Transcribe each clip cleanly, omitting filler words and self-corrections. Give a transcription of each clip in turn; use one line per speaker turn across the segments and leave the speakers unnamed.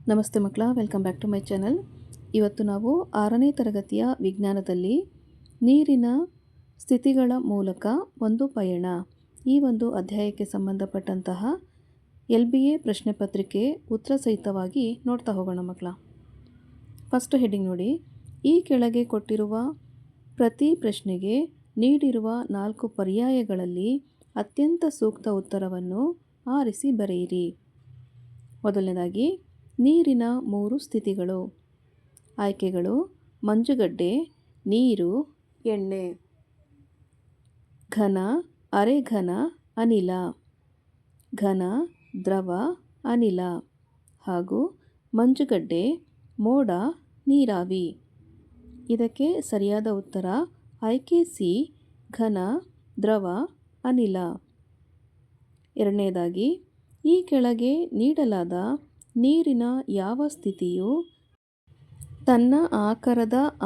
ನಮಸ್ತೆ ಮಕ್ಕಳ, welcome back to my channel. ಇವತ್ತು ನಾವು 6ನೇ ತರಗತಿಯ ವಿಜ್ಞಾನದಲ್ಲಿ ನೀರಿನ ಸ್ಥಿತಿಗಳ ಮೂಲಕ ಒಂದು ಪಯಣ ಈ ಒಂದು ಅಧ್ಯಾಯಕ್ಕೆ ಸಂಬಂಧಪಟ್ಟಂತಹ LBA ಪ್ರಶ್ನೆ ಪತ್ರಿಕೆ ಉತ್ತರ ಸಹಿತವಾಗಿ ನೋಡ್ತಾ ಹೋಗೋಣ ಮಕ್ಕಳ. ಫಸ್ಟ್ ಹೆಡ್ಡಿಂಗ್ ನೋಡಿ. ಈ ಕೆಳಗೆ ಕೊಟ್ಟಿರುವ ಪ್ರತಿ ಪ್ರಶ್ನೆಗೆ ನೀಡಿರುವ 4 ಪರ್ಯಾಯಗಳಲ್ಲಿ ಅತ್ಯಂತ ಸೂಕ್ತ ಉತ್ತರವನ್ನು ಆರಿಸಿ ಬರೆಯಿರಿ. ಮೊದಲನೇದಾಗಿ, ನೀರಿನ 3 ಸ್ಥಿತಿಗಳು. ಆಯ್ಕೆಗಳು: ಮಂಜುಗಡ್ಡೆ, ನೀರು, ಎಣ್ಣೆ. ಘನ, ಅರೆಘನ, ಅನಿಲ. ಘನ, ದ್ರವ, ಅನಿಲ ಹಾಗೂ ಮಂಜುಗಡ್ಡೆ, ಮೋಡ, ನೀರಾವಿ. ಇದಕ್ಕೆ ಸರಿಯಾದ ಉತ್ತರ ಆಯ್ಕೆ ಸಿ, ಘನ, ದ್ರವ, ಅನಿಲ. ಎರಡನೇದಾಗಿ, ಈ ಕೆಳಗೆ ನೀಡಲಾದ ನೀರಿನ ಯಾವ ಸ್ಥಿತಿಯು ತನ್ನ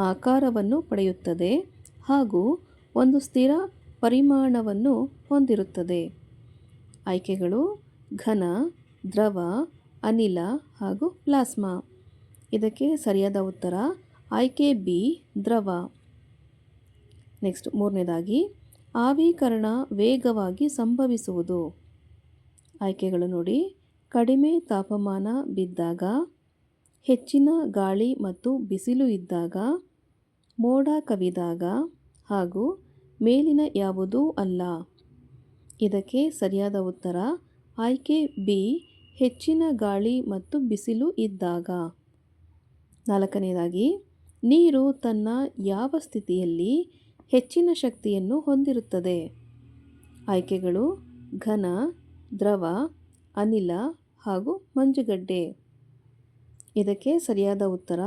ಆಕಾರವನ್ನು ಪಡೆಯುತ್ತದೆ ಹಾಗೂ ಒಂದು ಸ್ಥಿರ ಪರಿಮಾಣವನ್ನು ಹೊಂದಿರುತ್ತದೆ? ಆಯ್ಕೆಗಳು: ಘನ, ದ್ರವ, ಅನಿಲ ಹಾಗೂ ಪ್ಲಾಸ್ಮಾ. ಇದಕ್ಕೆ ಸರಿಯಾದ ಉತ್ತರ ಆಯ್ಕೆ ಬಿ, ದ್ರವ. ನೆಕ್ಸ್ಟ್ ಮೂರನೇದಾಗಿ, ಆವಿಕರಣ ವೇಗವಾಗಿ ಸಂಭವಿಸುವುದು. ಆಯ್ಕೆಗಳು ನೋಡಿ. ಕಡಿಮೆ ತಾಪಮಾನ ಬಿದ್ದಾಗ, ಹೆಚ್ಚಿನ ಗಾಳಿ ಮತ್ತು ಬಿಸಿಲು ಇದ್ದಾಗ, ಮೋಡ ಕವಿದಾಗ ಹಾಗೂ ಮೇಲಿನ ಯಾವುದೂ ಅಲ್ಲ. ಇದಕ್ಕೆ ಸರಿಯಾದ ಉತ್ತರ ಆಯ್ಕೆ ಬಿ, ಹೆಚ್ಚಿನ ಗಾಳಿ ಮತ್ತು ಬಿಸಿಲು ಇದ್ದಾಗ. ನಾಲ್ಕನೇದಾಗಿ, ನೀರು ತನ್ನ ಯಾವ ಸ್ಥಿತಿಯಲ್ಲಿ ಹೆಚ್ಚಿನ ಶಕ್ತಿಯನ್ನು ಹೊಂದಿರುತ್ತದೆ? ಆಯ್ಕೆಗಳು: ಘನ, ದ್ರವ, ಅನಿಲ ಹಾಗೂ ಮಂಜುಗಡ್ಡೆ. ಇದಕ್ಕೆ ಸರಿಯಾದ ಉತ್ತರ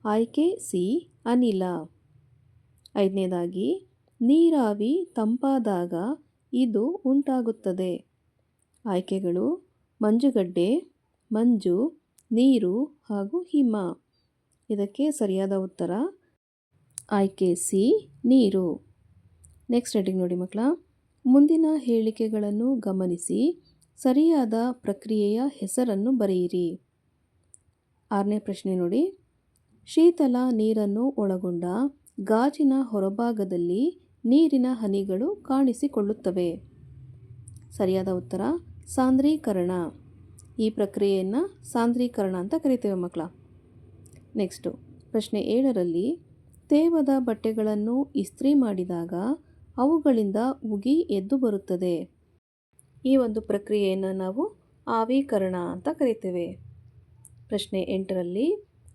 ಆಯ್ಕೆ ಸಿ, ಅನಿಲ. ಐದನೇದಾಗಿ, ನೀರಾವಿ ತಂಪಾದಾಗ ಇದು ಉಂಟಾಗುತ್ತದೆ. ಆಯ್ಕೆಗಳು: ಮಂಜುಗಡ್ಡೆ, ಮಂಜು, ನೀರು ಹಾಗೂ ಹಿಮ. ಇದಕ್ಕೆ ಸರಿಯಾದ ಉತ್ತರ ಆಯ್ಕೆ ಸಿ, ನೀರು. ನೆಕ್ಸ್ಟ್ ಹೆಡ್ಡಿಂಗ್ ನೋಡಿ ಮಕ್ಕಳ. ಮುಂದಿನ ಹೇಳಿಕೆಗಳನ್ನು ಗಮನಿಸಿ ಸರಿಯಾದ ಪ್ರಕ್ರಿಯೆಯ ಹೆಸರನ್ನು ಬರೆಯಿರಿ. 6ನೇ ಪ್ರಶ್ನೆ ನೋಡಿ. ಶೀತಲ ನೀರನ್ನು ಒಳಗೊಂಡ ಗಾಜಿನ ಹೊರಭಾಗದಲ್ಲಿ ನೀರಿನ ಹನಿಗಳು ಕಾಣಿಸಿಕೊಳ್ಳುತ್ತವೆ. ಸರಿಯಾದ ಉತ್ತರ ಸಾಂದ್ರೀಕರಣ. ಈ ಪ್ರಕ್ರಿಯೆಯನ್ನು ಸಾಂದ್ರೀಕರಣ ಅಂತ ಕರಿತೇವೆ ಮಕ್ಕಳ. ನೆಕ್ಸ್ಟು ಪ್ರಶ್ನೆ 7ರಲ್ಲಿ, ತೇವದ ಬಟ್ಟೆಗಳನ್ನು ಇಸ್ತ್ರಿ ಮಾಡಿದಾಗ ಅವುಗಳಿಂದ ಉಗಿ ಎದ್ದು ಬರುತ್ತದೆ. ಈ ಒಂದು ಪ್ರಕ್ರಿಯೆಯನ್ನು ನಾವು ಆವಿಕರಣ ಅಂತ ಕರಿತೇವೆ. ಪ್ರಶ್ನೆ 8ರಲ್ಲಿ,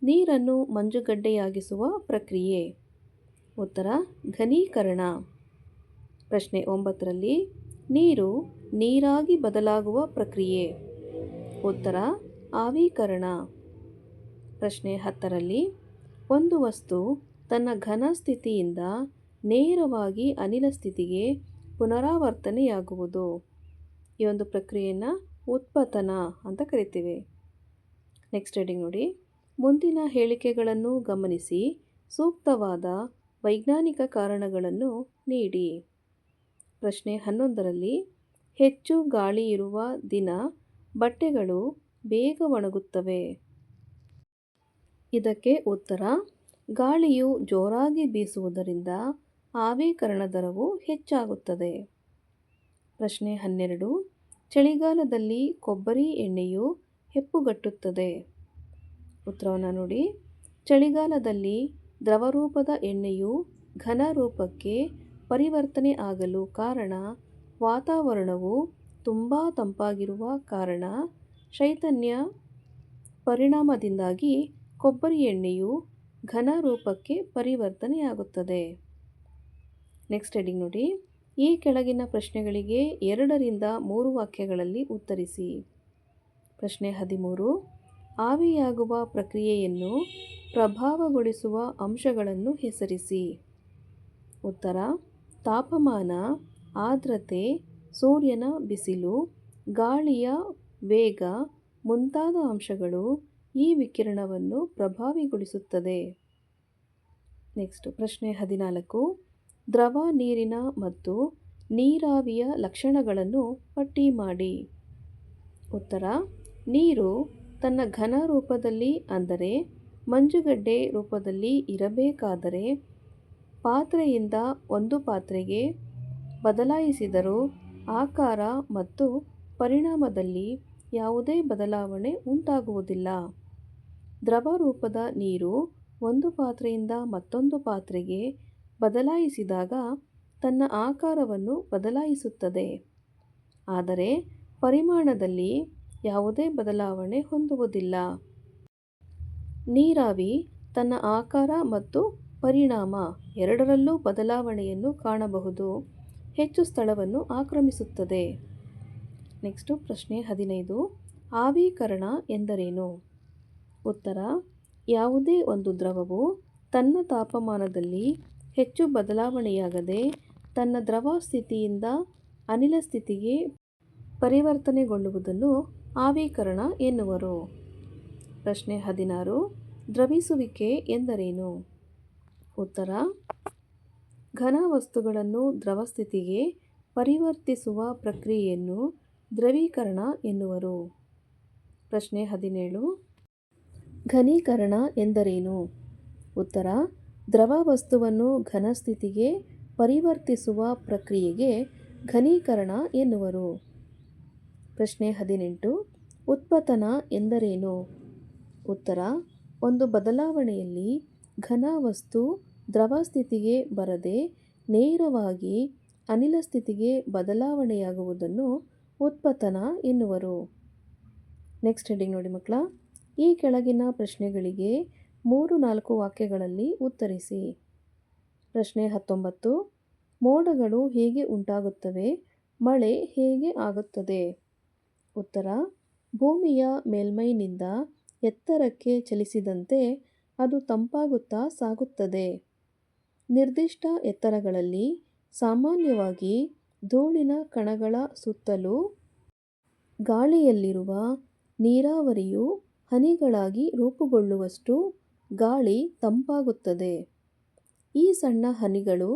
ನೀರನ್ನು ಮಂಜುಗಡ್ಡೆಯಾಗಿಸುವ ಪ್ರಕ್ರಿಯೆ. ಉತ್ತರ ಘನೀಕರಣ. ಪ್ರಶ್ನೆ 9ರಲ್ಲಿ, ನೀರು ನೀರಾಗಿ ಬದಲಾಗುವ ಪ್ರಕ್ರಿಯೆ. ಉತ್ತರ ಆವಿಕರಣ. ಪ್ರಶ್ನೆ 10ರಲ್ಲಿ, ಒಂದು ವಸ್ತು ತನ್ನ ಘನ ಸ್ಥಿತಿಯಿಂದ ನೇರವಾಗಿ ಅನಿಲ ಸ್ಥಿತಿಗೆ ಪುನರಾವರ್ತನೆಯಾಗುವುದು. ಈ ಒಂದು ಪ್ರಕ್ರಿಯೆಯನ್ನು ಉತ್ಪತನ ಅಂತ ಕರಿತೀವಿ. ನೆಕ್ಸ್ಟ್ ಹೆಡ್ಡಿಂಗ್ ನೋಡಿ. ಮುಂದಿನ ಹೇಳಿಕೆಗಳನ್ನು ಗಮನಿಸಿ ಸೂಕ್ತವಾದ ವೈಜ್ಞಾನಿಕ ಕಾರಣಗಳನ್ನು ನೀಡಿ. ಪ್ರಶ್ನೆ 11ರಲ್ಲಿ, ಹೆಚ್ಚು ಗಾಳಿ ಇರುವ ದಿನ ಬಟ್ಟೆಗಳು ಬೇಗ ಒಣಗುತ್ತವೆ. ಇದಕ್ಕೆ ಉತ್ತರ ಗಾಳಿಯು ಜೋರಾಗಿ ಬೀಸುವುದರಿಂದ ಆವಿಕರಣ ದರವು ಹೆಚ್ಚಾಗುತ್ತದೆ. ಪ್ರಶ್ನೆ 12, ಚಳಿಗಾಲದಲ್ಲಿ ಕೊಬ್ಬರಿ ಎಣ್ಣೆಯು ಹೆಪ್ಪುಗಟ್ಟುತ್ತದೆ. ಉತ್ತರವನ್ನು ನೋಡಿ. ಚಳಿಗಾಲದಲ್ಲಿ ದ್ರವರೂಪದ ಎಣ್ಣೆಯು ಘನ ರೂಪಕ್ಕೆ ಪರಿವರ್ತನೆ ಆಗಲು ಕಾರಣ ವಾತಾವರಣವು ತುಂಬ ತಂಪಾಗಿರುವ ಕಾರಣ. ಶೈತ್ಯ ಪರಿಣಾಮದಿಂದಾಗಿ ಕೊಬ್ಬರಿ ಎಣ್ಣೆಯು ಘನ ರೂಪಕ್ಕೆ ಪರಿವರ್ತನೆಯಾಗುತ್ತದೆ. ನೆಕ್ಸ್ಟ್ ಹೆಡ್ಡಿಂಗ್ ನೋಡಿ. ಈ ಕೆಳಗಿನ ಪ್ರಶ್ನೆಗಳಿಗೆ 2ರಿಂದ 3 ವಾಕ್ಯಗಳಲ್ಲಿ ಉತ್ತರಿಸಿ. ಪ್ರಶ್ನೆ 13, ಆವಿಯಾಗುವ ಪ್ರಕ್ರಿಯೆಯನ್ನು ಪ್ರಭಾವಗೊಳಿಸುವ ಅಂಶಗಳನ್ನು ಹೆಸರಿಸಿ. ಉತ್ತರ ತಾಪಮಾನ, ಆರ್ದ್ರತೆ, ಸೂರ್ಯನ ಬಿಸಿಲು, ಗಾಳಿಯ ವೇಗ ಮುಂತಾದ ಅಂಶಗಳು ಈ ವಿಕಿರಣವನ್ನು ಪ್ರಭಾವಿಗೊಳಿಸುತ್ತದೆ. ನೆಕ್ಸ್ಟ್ ಪ್ರಶ್ನೆ 14, ದ್ರವ ನೀರಿನ ಮತ್ತು ನೀರಾವಿಯ ಲಕ್ಷಣಗಳನ್ನು ಪಟ್ಟಿ ಮಾಡಿ. ಉತ್ತರ: ನೀರು ತನ್ನ ಘನ ರೂಪದಲ್ಲಿ ಅಂದರೆ ಮಂಜುಗಡ್ಡೆ ರೂಪದಲ್ಲಿ ಇರಬೇಕಾದರೆ ಪಾತ್ರೆಯಿಂದ ಒಂದು ಪಾತ್ರೆಗೆ ಬದಲಾಯಿಸಿದರೂ ಆಕಾರ ಮತ್ತು ಪರಿಣಾಮದಲ್ಲಿ ಯಾವುದೇ ಬದಲಾವಣೆ ಉಂಟಾಗುವುದಿಲ್ಲ. ದ್ರವ ರೂಪದ ನೀರು ಒಂದು ಪಾತ್ರೆಯಿಂದ ಮತ್ತೊಂದು ಪಾತ್ರೆಗೆ ಬದಲಾಯಿಸಿದಾಗ ತನ್ನ ಆಕಾರವನ್ನು ಬದಲಾಯಿಸುತ್ತದೆ, ಆದರೆ ಪರಿಮಾಣದಲ್ಲಿ ಯಾವುದೇ ಬದಲಾವಣೆ ಹೊಂದುವುದಿಲ್ಲ. ನೀರಾವಿ ತನ್ನ ಆಕಾರ ಮತ್ತು ಪರಿಣಾಮ ಎರಡರಲ್ಲೂ ಬದಲಾವಣೆಯನ್ನು ಕಾಣಬಹುದು, ಹೆಚ್ಚು ಸ್ಥಳವನ್ನು ಆಕ್ರಮಿಸುತ್ತದೆ. ನೆಕ್ಸ್ಟು ಪ್ರಶ್ನೆ 15. ಆವೀಕರಣ ಎಂದರೇನು? ಉತ್ತರ: ಯಾವುದೇ ಒಂದು ದ್ರವವು ತನ್ನ ತಾಪಮಾನದಲ್ಲಿ ಹೆಚ್ಚು ಬದಲಾವಣೆಯಾಗದೆ ತನ್ನ ದ್ರವ ಸ್ಥಿತಿಯಿಂದ ಅನಿಲ ಸ್ಥಿತಿಗೆ ಪರಿವರ್ತನೆಗೊಳ್ಳುವುದನ್ನು ಆವೀಕರಣ ಎನ್ನುವರು. ಪ್ರಶ್ನೆ 16. ದ್ರವಿಸುವಿಕೆ ಎಂದರೇನು? ಉತ್ತರ: ಘನ ವಸ್ತುಗಳನ್ನು ದ್ರವ ಸ್ಥಿತಿಗೆ ಪರಿವರ್ತಿಸುವ ಪ್ರಕ್ರಿಯೆಯನ್ನು ದ್ರವೀಕರಣ ಎನ್ನುವರು. ಪ್ರಶ್ನೆ 17. ಘನೀಕರಣ ಎಂದರೇನು? ಉತ್ತರ: ದ್ರವ ವಸ್ತುವನ್ನು ಘನ ಸ್ಥಿತಿಗೆ ಪರಿವರ್ತಿಸುವ ಪ್ರಕ್ರಿಯೆಗೆ ಘನೀಕರಣ ಎನ್ನುವರು. ಪ್ರಶ್ನೆ 18. ಉತ್ಪತನ ಎಂದರೇನು? ಉತ್ತರ: ಒಂದು ಬದಲಾವಣೆಯಲ್ಲಿ ಘನ ವಸ್ತು ದ್ರವ ಸ್ಥಿತಿಗೆ ಬರದೆ ನೇರವಾಗಿ ಅನಿಲ ಸ್ಥಿತಿಗೆ ಬದಲಾವಣೆಯಾಗುವುದನ್ನು ಉತ್ಪತನ ಎನ್ನುವರು. ನೆಕ್ಸ್ಟ್ ಹೆಡಿಂಗ್ ನೋಡಿ ಮಕ್ಕಳ. ಈ ಕೆಳಗಿನ ಪ್ರಶ್ನೆಗಳಿಗೆ 3-4 ವಾಕ್ಯಗಳಲ್ಲಿ ಉತ್ತರಿಸಿ. ಪ್ರಶ್ನೆ 19. ಮೋಡಗಳು ಹೇಗೆ ಉಂಟಾಗುತ್ತವೆ? ಮಳೆ ಹೇಗೆ ಆಗುತ್ತದೆ? ಉತ್ತರ: ಭೂಮಿಯ ಮೇಲ್ಮೈನಿಂದ ಎತ್ತರಕ್ಕೆ ಚಲಿಸಿದಂತೆ ಅದು ತಂಪಾಗುತ್ತಾ ಸಾಗುತ್ತದೆ. ನಿರ್ದಿಷ್ಟ ಎತ್ತರಗಳಲ್ಲಿ ಸಾಮಾನ್ಯವಾಗಿ ಧೂಳಿನ ಕಣಗಳ ಸುತ್ತಲೂ ಗಾಳಿಯಲ್ಲಿರುವ ನೀರಾವರಿಯು ಹನಿಗಳಾಗಿ ರೂಪುಗೊಳ್ಳುವಷ್ಟು ಗಾಳಿ ತಂಪಾಗುತ್ತದೆ. ಈ ಸಣ್ಣ ಹನಿಗಳು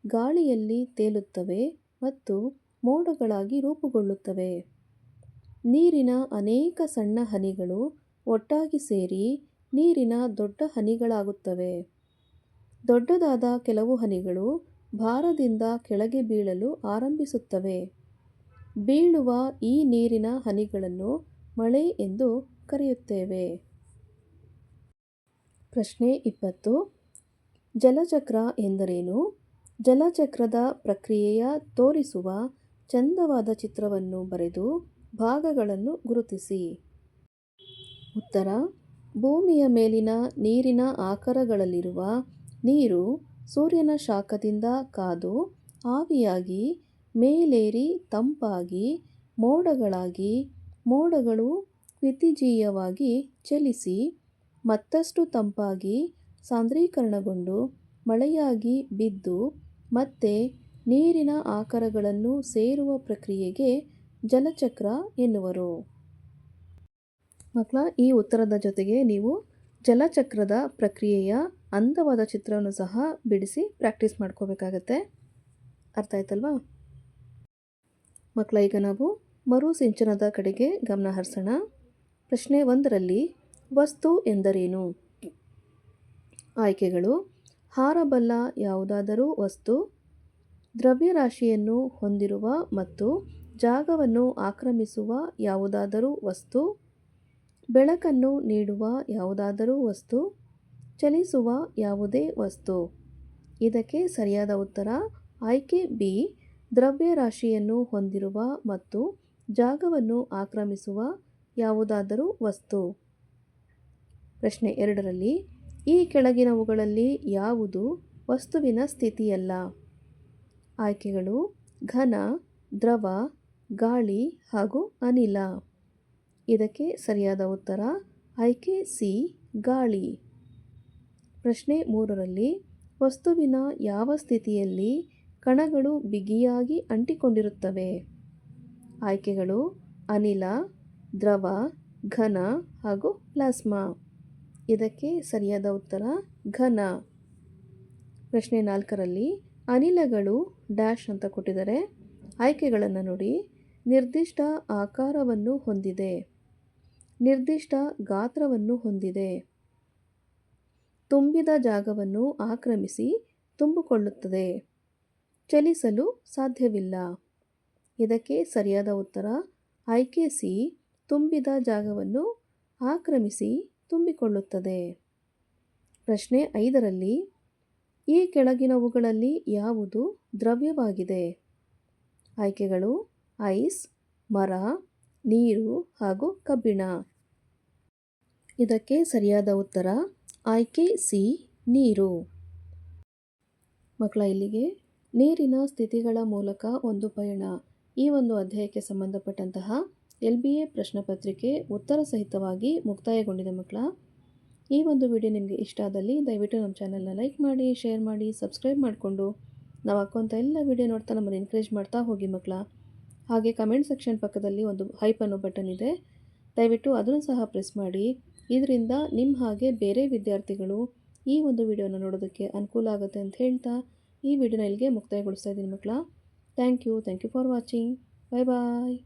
ಗಾಳಿಯಲ್ಲಿ ತೇಲುತ್ತವೆ ಮತ್ತು ಮೋಡಗಳಾಗಿ ರೂಪುಗೊಳ್ಳುತ್ತವೆ. ನೀರಿನ ಅನೇಕ ಸಣ್ಣ ಹನಿಗಳು ಒಟ್ಟಾಗಿ ಸೇರಿ ನೀರಿನ ದೊಡ್ಡ ಹನಿಗಳಾಗುತ್ತವೆ. ದೊಡ್ಡದಾದ ಕೆಲವು ಹನಿಗಳು ಭಾರದಿಂದ ಕೆಳಗೆ ಬೀಳಲು ಆರಂಭಿಸುತ್ತವೆ. ಬೀಳುವ ಈ ನೀರಿನ ಹನಿಗಳನ್ನು ಮಳೆ ಎಂದು ಕರೆಯುತ್ತೇವೆ. ಪ್ರಶ್ನೆ 20. ಜಲಚಕ್ರ ಎಂದರೇನು? ಜಲಚಕ್ರದ ಪ್ರಕ್ರಿಯೆಯ ತೋರಿಸುವ ಚಂದವಾದ ಚಿತ್ರವನ್ನು ಬರೆದು ಭಾಗಗಳನ್ನು ಗುರುತಿಸಿ. ಉತ್ತರ: ಭೂಮಿಯ ಮೇಲಿನ ನೀರಿನ ಆಕಾರಗಳಲ್ಲಿರುವ ನೀರು ಸೂರ್ಯನ ಶಾಖದಿಂದ ಕಾದು ಆವಿಯಾಗಿ ಮೇಲೇರಿ ತಂಪಾಗಿ ಮೋಡಗಳಾಗಿ, ಮೋಡಗಳು ಕ್ಷಿತಿಜೀಯವಾಗಿ ಚಲಿಸಿ ಮತ್ತಷ್ಟು ತಂಪಾಗಿ ಸಾಂದ್ರೀಕರಣಗೊಂಡು ಮಳೆಯಾಗಿ ಬಿದ್ದು ಮತ್ತೆ ನೀರಿನ ಆಕಾರಗಳನ್ನು ಸೇರುವ ಪ್ರಕ್ರಿಯೆಗೆ ಜಲಚಕ್ರ ಎನ್ನುವರು. ಮಕ್ಕಳ, ಈ ಉತ್ತರದ ಜೊತೆಗೆ ನೀವು ಜಲಚಕ್ರದ ಪ್ರಕ್ರಿಯೆಯ ಅಂದವಾದ ಚಿತ್ರವನ್ನು ಸಹ ಬಿಡಿಸಿ ಪ್ರಾಕ್ಟೀಸ್ ಮಾಡ್ಕೋಬೇಕಾಗತ್ತೆ. ಅರ್ಥ ಆಯ್ತಲ್ವಾ ಮಕ್ಕಳ? ಈಗ ನಾವು ಮರು ಸಿಂಚನದ ಕಡೆಗೆ ಗಮನ ಹರಿಸೋಣ. ಪ್ರಶ್ನೆ 1ರಲ್ಲಿ ವಸ್ತು ಎಂದರೇನು? ಆಯ್ಕೆಗಳು: ಹಾರಬಲ್ಲ ಯಾವುದಾದರೂ ವಸ್ತು, ದ್ರವ್ಯರಾಶಿಯನ್ನು ಹೊಂದಿರುವ ಮತ್ತು ಜಾಗವನ್ನು ಆಕ್ರಮಿಸುವ ಯಾವುದಾದರೂ ವಸ್ತು, ಬೆಳಕನ್ನು ನೀಡುವ ಯಾವುದಾದರೂ ವಸ್ತು, ಚಲಿಸುವ ಯಾವುದೇ ವಸ್ತು. ಇದಕ್ಕೆ ಸರಿಯಾದ ಉತ್ತರ ಆಯ್ಕೆ ಬಿ, ದ್ರವ್ಯರಾಶಿಯನ್ನು ಹೊಂದಿರುವ ಮತ್ತು ಜಾಗವನ್ನು ಆಕ್ರಮಿಸುವ ಯಾವುದಾದರೂ ವಸ್ತು. ಪ್ರಶ್ನೆ 2ರಲ್ಲಿ ಈ ಕೆಳಗಿನವುಗಳಲ್ಲಿ ಯಾವುದು ವಸ್ತುವಿನ ಸ್ಥಿತಿಯಲ್ಲ? ಆಯ್ಕೆಗಳು: ಘನ, ದ್ರವ, ಗಾಳಿ ಹಾಗೂ ಅನಿಲ. ಇದಕ್ಕೆ ಸರಿಯಾದ ಉತ್ತರ ಆಯ್ಕೆ ಸಿ, ಗಾಳಿ. ಪ್ರಶ್ನೆ 3ರಲ್ಲಿ ವಸ್ತುವಿನ ಯಾವ ಸ್ಥಿತಿಯಲ್ಲಿ ಕಣಗಳು ಬಿಗಿಯಾಗಿ ಅಂಟಿಕೊಂಡಿರುತ್ತವೆ? ಆಯ್ಕೆಗಳು: ಅನಿಲ, ದ್ರವ, ಘನ ಹಾಗೂ ಪ್ಲಾಸ್ಮಾ. ಇದಕ್ಕೆ ಸರಿಯಾದ ಉತ್ತರ ಘನ. ಪ್ರಶ್ನೆ 4ರಲ್ಲಿ ಅನಿಲಗಳು ಡ್ಯಾಶ್ ಅಂತ ಕೊಟ್ಟಿದ್ದಾರೆ. ಆಯ್ಕೆಗಳನ್ನು ನೋಡಿ. ನಿರ್ದಿಷ್ಟ ಆಕಾರವನ್ನು ಹೊಂದಿದೆ, ನಿರ್ದಿಷ್ಟ ಗಾತ್ರವನ್ನು ಹೊಂದಿದೆ. ತುಂಬಿದ ಜಾಗವನ್ನು ಆಕ್ರಮಿಸಿ ತುಂಬಿಕೊಳ್ಳುತ್ತದೆ. ಚಲಿಸಲು ಸಾಧ್ಯವಿಲ್ಲ. ಇದಕ್ಕೆ ಸರಿಯಾದ ಉತ್ತರ ಆಯ್ಕೆ ಸಿ, ತುಂಬಿದ ಜಾಗವನ್ನು ಆಕ್ರಮಿಸಿ ತುಂಬಿಕೊಳ್ಳುತ್ತದೆ. ಪ್ರಶ್ನೆ 5ರಲ್ಲಿ ಈ ಕೆಳಗಿನವುಗಳಲ್ಲಿ ಯಾವುದು ದ್ರವ್ಯವಾಗಿದೆ? ಆಯ್ಕೆಗಳು ಐಸ್, ಮರ, ನೀರು ಹಾಗೂ ಕಬ್ಬಿಣ. ಇದಕ್ಕೆ ಸರಿಯಾದ ಉತ್ತರ ಆಯ್ಕೆ ಸಿ, ನೀರು. ಮಕ್ಕಳ, ಇಲ್ಲಿಗೆ ನೀರಿನ ಸ್ಥಿತಿಗಳ ಮೂಲಕ ಒಂದು ಪಯಣ ಈ ಒಂದು ಅಧ್ಯಾಯಕ್ಕೆ ಸಂಬಂಧಪಟ್ಟಂತಹ LBA ಪ್ರಶ್ನೆ ಪತ್ರಿಕೆ ಉತ್ತರ ಸಹಿತವಾಗಿ ಮುಕ್ತಾಯಗೊಂಡಿದೆ ಮಕ್ಕಳ. ಈ ಒಂದು ವಿಡಿಯೋ ನಿಮಗೆ ಇಷ್ಟ ಆದಲ್ಲಿ ದಯವಿಟ್ಟು ನಮ್ಮ ಚಾನಲ್ನ ಲೈಕ್ ಮಾಡಿ, ಶೇರ್ ಮಾಡಿ, ಸಬ್ಸ್ಕ್ರೈಬ್ ಮಾಡಿಕೊಂಡು ನಾವು ಹಾಕುವಂಥ ಎಲ್ಲ ವಿಡಿಯೋ ನೋಡ್ತಾ ನಮ್ಮನ್ನು ಎನ್ಕರೇಜ್ ಮಾಡ್ತಾ ಹೋಗಿ ಮಕ್ಕಳ. ಹಾಗೆ ಕಮೆಂಟ್ ಸೆಕ್ಷನ್ ಪಕ್ಕದಲ್ಲಿ ಒಂದು ಹೈಪ್ ಅನ್ನೋ ಬಟನ್ ಇದೆ, ದಯವಿಟ್ಟು ಅದನ್ನು ಸಹ ಪ್ರೆಸ್ ಮಾಡಿ. ಇದರಿಂದ ನಿಮ್ಮ ಹಾಗೆ ಬೇರೆ ವಿದ್ಯಾರ್ಥಿಗಳು ಈ ಒಂದು ವಿಡಿಯೋನ ನೋಡೋದಕ್ಕೆ ಅನುಕೂಲ ಆಗುತ್ತೆ ಅಂತ ಹೇಳ್ತಾ ಈ ವಿಡಿಯೋನ ಇಲ್ಲಿಗೆ ಮುಕ್ತಾಯಗೊಳಿಸ್ತಾ ಇದ್ದೀನಿ ಮಕ್ಕಳ. Thank you for watching. Bye bye.